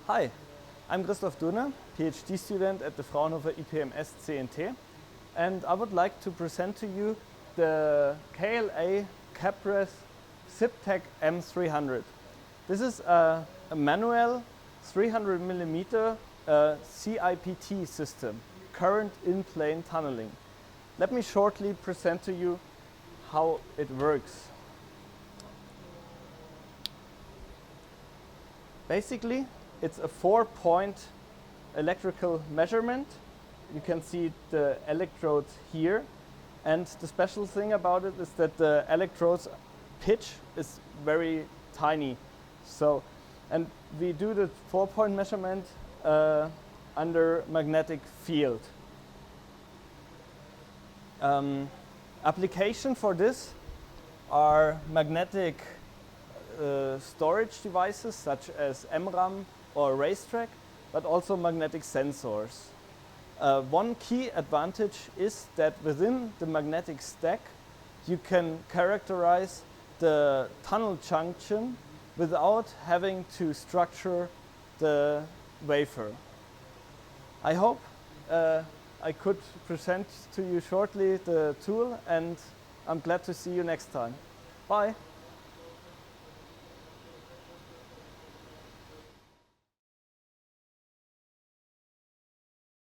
Hi, I'm Christoph Durner, PhD student at the Fraunhofer IPMS CNT, and I would like to present to you the KLA Capress SIPTEC M300. This is a manual 300mm CIPT system, current in-plane tunneling. Let me shortly present to you how it works. Basically, it's a 4-point electrical measurement. You can see the electrodes here. And the special thing about it is that the electrodes pitch is very tiny. And we do the 4-point measurement under magnetic field. Application for this are magnetic storage devices such as MRAM or racetrack, but also magnetic sensors. One key advantage is that within the magnetic stack you can characterize the tunnel junction without having to structure the wafer. I hope I could present to you shortly the tool, and I'm glad to see you next time. Bye!